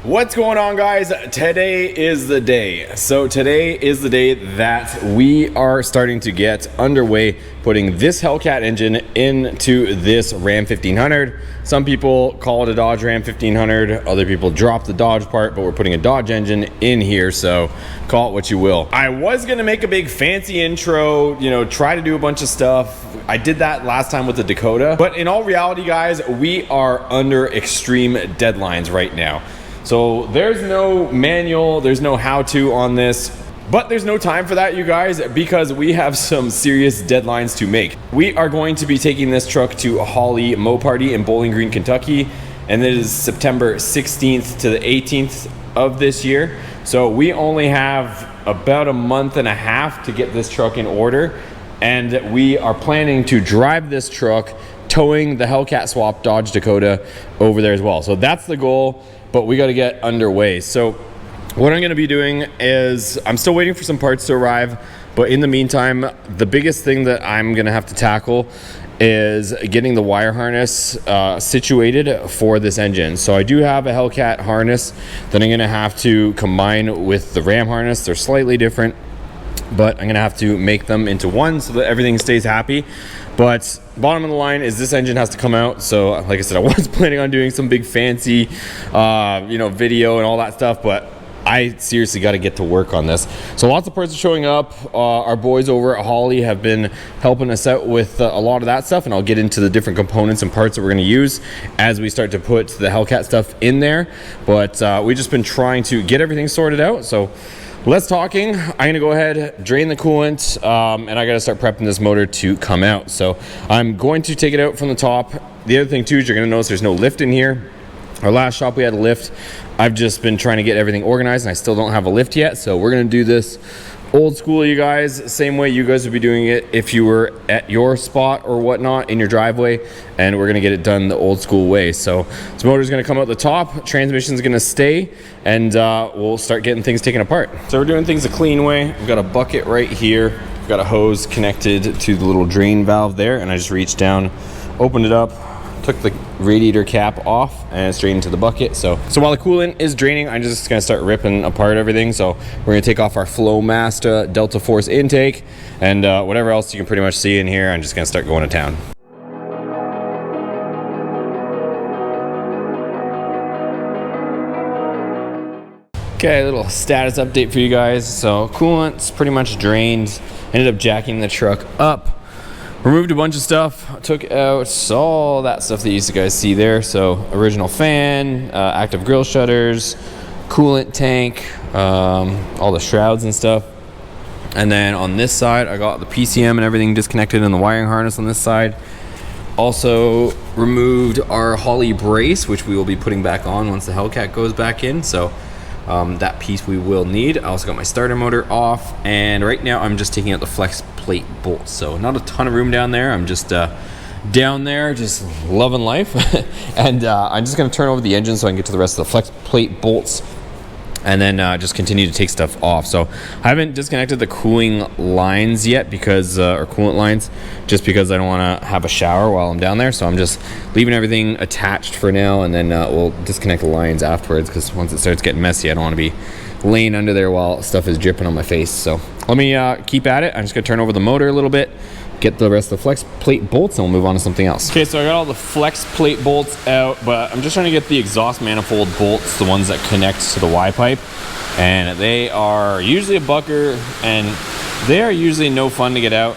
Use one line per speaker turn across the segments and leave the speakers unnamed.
What's going on, guys? Today is the day. So today is the day that we are starting to get underway putting this Hellcat engine into this Ram 1500. Some people call it a Dodge Ram 1500. Other people drop the Dodge part, but we're putting a Dodge engine in here, so call it what you will. I was gonna make a big fancy intro, try to do a bunch of stuff. I did that last time with the Dakota, but in all reality, guys, we are under extreme deadlines right now. So there's no manual, there's no how-to on this, but there's no time for that, you guys, because we have some serious deadlines to make. We are going to be taking this truck to Holly Moparty in Bowling Green, Kentucky, and it is September 16th to the 18th of this year. So we only have about a month and a half to get this truck in order, and we are planning to drive this truck towing the Hellcat swap Dodge Dakota over there as well. So that's the goal, but we got to get underway. So what I'm going to be doing is I'm still waiting for some parts to arrive, but in the meantime, the biggest thing that I'm going to have to tackle is getting the wire harness situated for this engine. So I do have a Hellcat harness that I'm going to have to combine with the Ram harness. They're slightly different, but I'm gonna have to make them into one so that everything stays happy. But bottom of the line is this engine has to come out. So like I said, I was planning on doing some big fancy video and all that stuff, but I seriously got to get to work on this. So lots of parts are showing up. Our boys over at Holly have been helping us out with a lot of that stuff, and I'll get into the different components and parts that we're going to use as we start to put the Hellcat stuff in there. But we've just been trying to get everything sorted out. So less talking. I'm gonna go ahead, drain the coolant, and I gotta start prepping this motor to come out. So I'm going to take it out from the top. The other thing too is you're gonna notice there's no lift in here. Our last shop we had a lift. I've just been trying to get everything organized and I still don't have a lift yet. So we're gonna do this old school, you guys, same way you guys would be doing it if you were at your spot or whatnot in your driveway, and we're gonna get it done the old school way. So this motor's gonna come out the top, transmission's gonna stay, and we'll start getting things taken apart. So we're doing things a clean way. We've got a bucket right here. We've got a hose connected to the little drain valve there, and I just reached down, opened it up, took the radiator cap off, and it's drained into the bucket. So while the coolant is draining, I'm just gonna start ripping apart everything. So we're gonna take off our Flowmaster Delta Force intake, and whatever else you can pretty much see in here, I'm just gonna start going to town. Okay, a little status update for you guys. So coolant's pretty much drained. Ended up jacking the truck up. Removed a bunch of stuff, took out all that stuff that you guys see there. So original fan, active grill shutters, coolant tank, all the shrouds and stuff. And then on this side, I got the PCM and everything disconnected and the wiring harness on this side. Also removed our Holly brace, which we will be putting back on once the Hellcat goes back in. So that piece we will need. I also got my starter motor off, and right now I'm just taking out the flex plate bolts. So not a ton of room down there. I'm just down there just loving life. And I'm just going to turn over the engine so I can get to the rest of the flex plate bolts, and then just continue to take stuff off. So I haven't disconnected the cooling lines yet because or coolant lines, just because I don't want to have a shower while I'm down there. So I'm just leaving everything attached for now, and then we'll disconnect the lines afterwards, because once it starts getting messy, I don't want to be laying under there while stuff is dripping on my face. So let me keep at it. I'm just gonna turn over the motor a little bit, get the rest of the flex plate bolts, and we'll move on to something else. Okay, so I got all the flex plate bolts out, but I'm just trying to get the exhaust manifold bolts, the ones that connect to the Y pipe, and they are usually a bucker, and they are usually no fun to get out,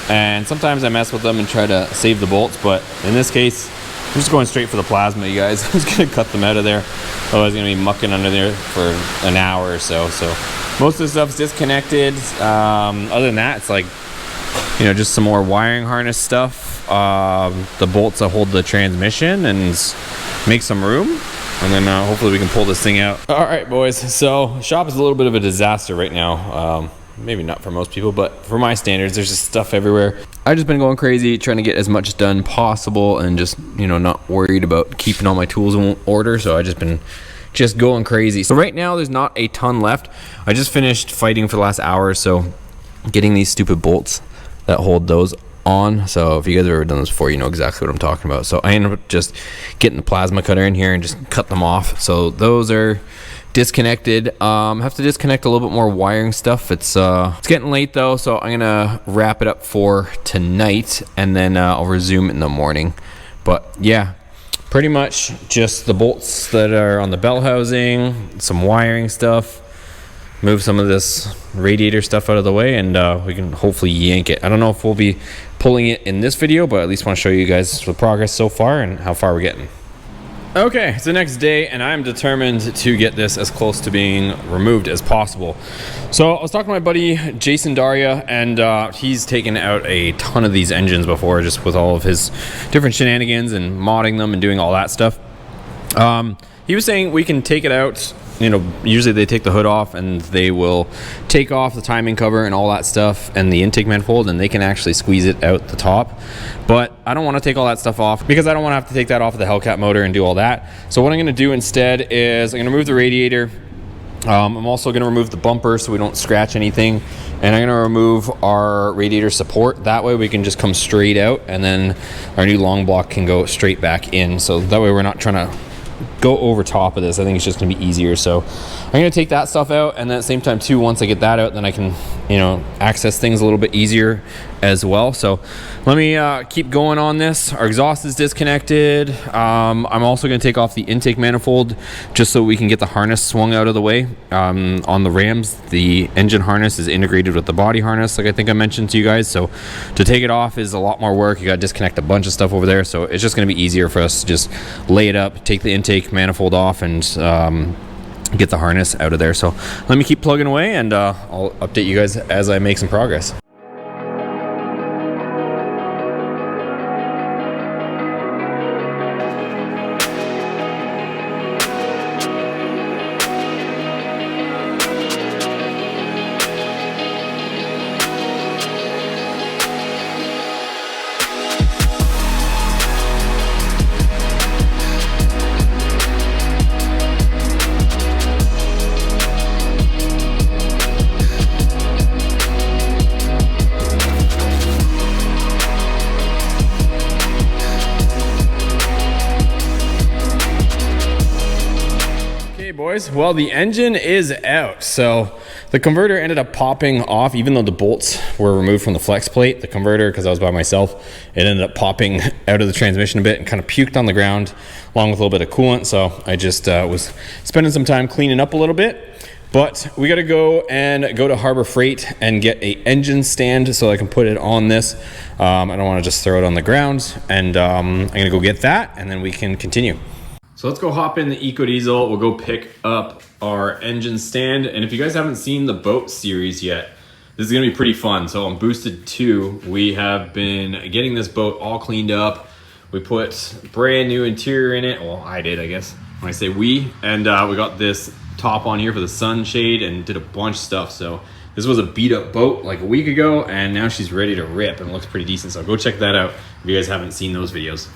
and sometimes I mess with them and try to save the bolts, but in this case I'm just going straight for the plasma, you guys. I'm just gonna cut them out of there, otherwise I'm gonna be mucking under there for an hour or so. So most of the stuff's disconnected. Other than that, it's like, just some more wiring harness stuff, the bolts that hold the transmission, and make some room, and then hopefully we can pull this thing out. All right, boys, so shop is a little bit of a disaster right now. Maybe not for most people, but for my standards, there's just stuff everywhere. I've just been going crazy trying to get as much done possible, and just not worried about keeping all my tools in order. So I just been going crazy. So right now there's not a ton left. I just finished fighting for the last hour or so, getting these stupid bolts that hold those on. So if you guys have ever done this before, you know exactly what I'm talking about. So I ended up just getting the plasma cutter in here and just cut them off. So those are disconnected. Have to disconnect a little bit more wiring stuff. It's getting late though, so I'm gonna wrap it up for tonight, and then I'll resume in the morning. But yeah, pretty much just the bolts that are on the bell housing, some wiring stuff, move some of this radiator stuff out of the way, and we can hopefully yank it. I don't know if we'll be pulling it in this video, but at least want to show you guys the progress so far and how far we're getting. Okay, it's the next day, and I'm determined to get this as close to being removed as possible. So I was talking to my buddy Jason Daria, and he's taken out a ton of these engines before, just with all of his different shenanigans and modding them and doing all that stuff. He was saying we can take it out. You know, usually they take the hood off and they will take off the timing cover and all that stuff and the intake manifold, and they can actually squeeze it out the top. But I don't want to take all that stuff off because I don't want to have to take that off of the Hellcat motor and do all that. So what I'm going to do instead is I'm going to remove the radiator. I'm also going to remove the bumper so we don't scratch anything, and I'm going to remove our radiator support. That way we can just come straight out, and then our new long block can go straight back in. So that way we're not trying to go over top of this. I think it's just gonna be easier. So I'm gonna take that stuff out, and then at the same time too, once I get that out, then I can, you know, access things a little bit easier as well. So let me keep going on this. Our exhaust is disconnected. I'm also gonna take off the intake manifold just so we can get the harness swung out of the way. On the Rams, the engine harness is integrated with the body harness, like I think I mentioned to you guys. So to take it off is a lot more work. You gotta disconnect a bunch of stuff over there. So it's just gonna be easier for us to just lay it up, take the intake manifold off, and get the harness out of there. So let me keep plugging away, and I'll update you guys as I make some progress. Boys, well, the engine is out. So the converter ended up popping off, even though the bolts were removed from the flex plate. The converter, because I was by myself, it ended up popping out of the transmission a bit and kind of puked on the ground along with a little bit of coolant. So I just was spending some time cleaning up a little bit. But we got to go to Harbor Freight and get a engine stand so I can put it on this. I don't want to just throw it on the ground, and I'm gonna go get that, and then we can continue. So let's go hop in the EcoDiesel. We'll go pick up our engine stand. And if you guys haven't seen the boat series yet, this is gonna be pretty fun. So on Boosted 2, we have been getting this boat all cleaned up. We put brand new interior in it. Well, I did, I guess, when I say we. And we got this top on here for the sunshade and did a bunch of stuff. So this was a beat up boat like a week ago, and now she's ready to rip and looks pretty decent. So go check that out if you guys haven't seen those videos.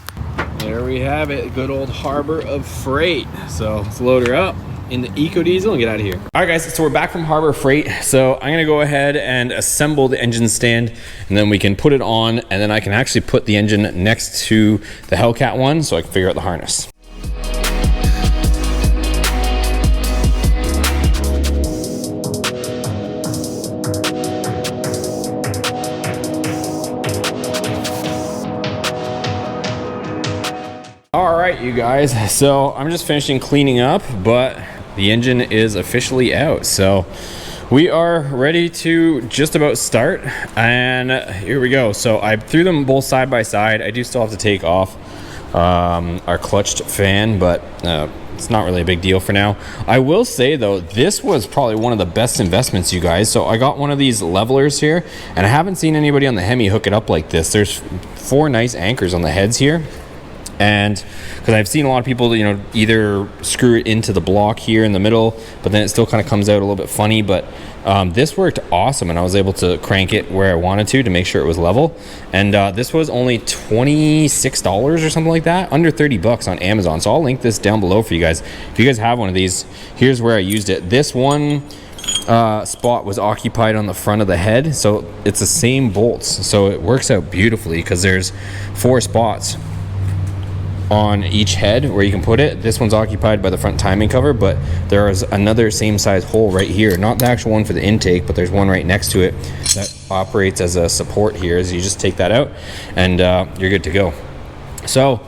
There we have it, good old Harbor of Freight. So let's load her up in the EcoDiesel and get out of here. All right guys, so we're back from Harbor Freight. So I'm gonna go ahead and assemble the engine stand, and then we can put it on, and then I can actually put the engine next to the Hellcat one so I can figure out the harness. All right, you guys, so I'm just finishing cleaning up, but the engine is officially out. So we are ready to just about start, and here we go. So I threw them both side by side. I do still have to take off our clutched fan, but it's not really a big deal for now. I will say though, this was probably one of the best investments, you guys. So I got one of these levelers here, and I haven't seen anybody on the Hemi hook it up like this. There's 4 nice anchors on the heads here. And because I've seen a lot of people, you know, either screw it into the block here in the middle, but then it still kind of comes out a little bit funny. But this worked awesome, and I was able to crank it where I wanted to make sure it was level. And this was only $26 or something like that, under 30 bucks on Amazon. So I'll link this down below for you guys. If you guys have one of these, here's where I used it. This one spot was occupied on the front of the head, so it's the same bolts, so it works out beautifully because there's 4 spots on each head where you can put it. This one's occupied by the front timing cover, but there is another same size hole right here, not the actual one for the intake, but there's one right next to it that operates as a support here. As you just take that out and you're good to go. So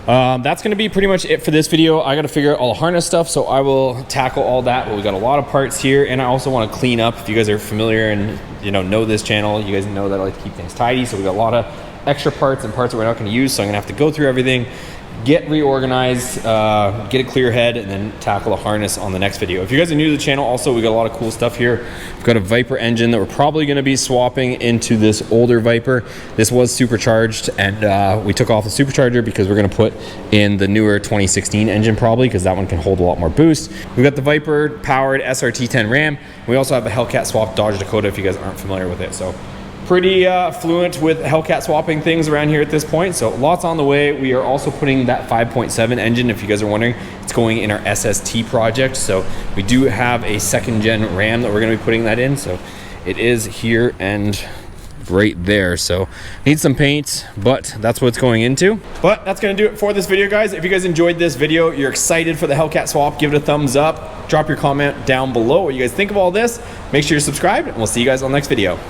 that's going to be pretty much it for this video. I got to figure out all the harness stuff, so I will tackle all that. But we got a lot of parts here, and I also want to clean up. If you guys are familiar and know this channel, you guys know that I like to keep things tidy. So we got a lot of extra parts and parts that we're not going to use, so I'm going to have to go through everything, get reorganized, get a clear head, and then tackle a harness on the next video. If you guys are new to the channel, also we got a lot of cool stuff here. We've got a Viper engine that we're probably going to be swapping into this older Viper. This was supercharged, and we took off the supercharger because we're going to put in the newer 2016 engine probably, because that one can hold a lot more boost. We've got the Viper powered SRT10 Ram. We also have a Hellcat swap Dodge Dakota if you guys aren't familiar with it. So pretty fluent with Hellcat swapping things around here at this point, so lots on the way. We are also putting that 5.7 engine, if you guys are wondering. It's going in our SST project, so we do have a 2nd gen Ram that we're going to be putting that in, so it is here and right there. So need some paint, but that's what it's going into. But that's going to do it for this video, guys. If you guys enjoyed this video, you're excited for the Hellcat swap, give it a thumbs up, drop your comment down below what you guys think of all this. Make sure you're subscribed, and we'll see you guys on the next video.